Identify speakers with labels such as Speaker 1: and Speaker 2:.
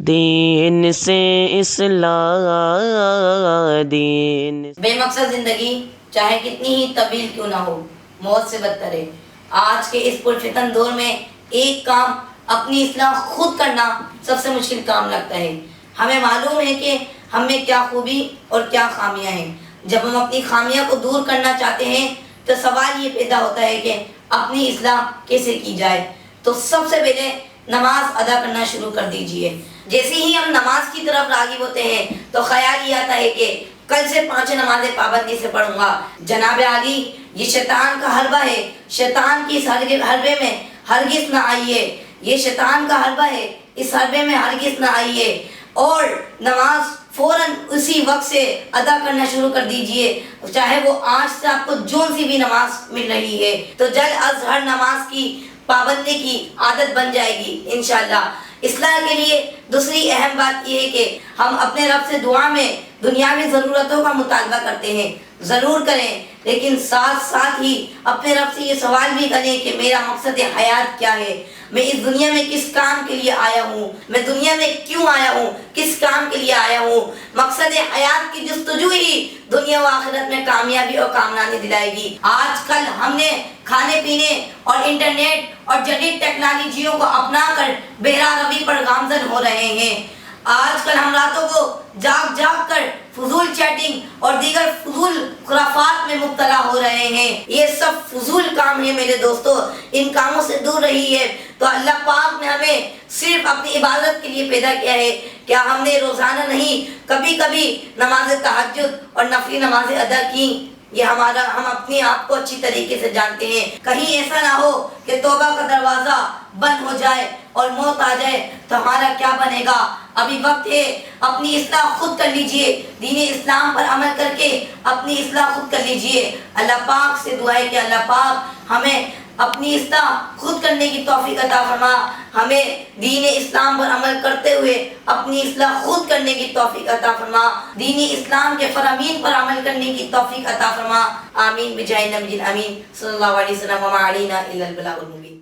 Speaker 1: دین سے اصلاح دین۔
Speaker 2: بے مقصد زندگی چاہے کتنی ہی طویل کیوں نہ ہو، موت سے بدتر ہے۔ آج کے اس پرفتن دور میں ایک کام اپنی اصلاح خود کرنا سب سے مشکل کام لگتا ہے۔ ہمیں معلوم ہے کہ ہم میں کیا خوبی اور کیا خامیاں ہیں۔ جب ہم اپنی خامیاں کو دور کرنا چاہتے ہیں تو سوال یہ پیدا ہوتا ہے کہ اپنی اصلاح کیسے کی جائے۔ تو سب سے پہلے نماز ادا کرنا شروع کر دیجئے۔ جیسے ہی ہم نماز کی طرف راغب ہوتے ہیں تو خیال یہ آتا ہے کہ کل سے 5 نمازیں پابندی سے پڑھوں گا۔ جناب عالی، یہ شیطان کا حربہ ہے، شیطان کی اس حربے میں ہرگز نہ آئیے۔ یہ شیطان کا حربہ ہے، اس حربے میں ہرگز نہ آئیے، اور نماز فوراً اسی وقت سے ادا کرنا شروع کر دیجئے، چاہے وہ آج سے آپ کو جون سی بھی نماز مل رہی ہے تو جلد از ہر نماز کی پابندی کی عادت بن جائے گی انشاءاللہ۔ اصلاح کے لیے دوسری اہم بات یہ ہے کہ ہم اپنے رب سے دعا میں دنیاوی ضرورتوں کا مطالبہ کرتے ہیں، ضرور کریں، لیکن ساتھ ہی اپنے رب سے یہ سوال بھی کریں کہ میرا مقصد حیات کیا ہے، میں اس دنیا میں کس کام کے لیے آیا ہوں، میں دنیا میں کیوں آیا ہوں، کس کام کے لیے آیا ہوں۔ مقصد حیات کی جستجو ہی دنیا و آخرت میں کامیابی اور کامرانی دلائے گی۔ آج کل ہم نے کھانے پینے اور انٹرنیٹ اور جدید ٹیکنالوجیوں کو اپنا کر بہرا روی پر گامزن ہو رہے ہیں۔ آج کل ہم راتوں کو جاگ کر فضول چیٹنگ اور دیگر فضول خرافات میں مبتلا ہو رہے ہیں۔ یہ سب فضول کام ہے میرے دوستو، ان کاموں سے دور رہیے۔ تو اللہ پاک نے ہمیں صرف اپنی عبادت کے لیے پیدا کیا ہے، کیا ہم نے روزانہ نہیں کبھی کبھی نماز تہجد اور نفلی نمازیں ادا کی؟ یہ ہم اپنے آپ کو اچھی طریقے سے جانتے ہیں۔ کہیں ایسا نہ ہو کہ توبہ کا دروازہ بند ہو جائے اور موت آ جائے تو ہمارا کیا بنے گا؟ ابھی وقت ہے، اپنی اصلاح خود کر لیجئے، دین اسلام پر عمل کر کے اپنی اصلاح خود کر لیجئے۔ اللہ پاک سے دعا ہے کہ اللہ پاک ہمیں اپنی اصلاح خود کرنے کی توفیق عطا فرما، ہمیں دین اسلام پر عمل کرتے ہوئے اپنی اصلاح خود کرنے کی توفیق عطا فرما، دین اسلام کے فرامین پر عمل کرنے کی توفیق عطا فرما۔ آمین بجاہ نبی الامین صلی اللہ علیہ وسلم وما علینا الا البلاغ المبین۔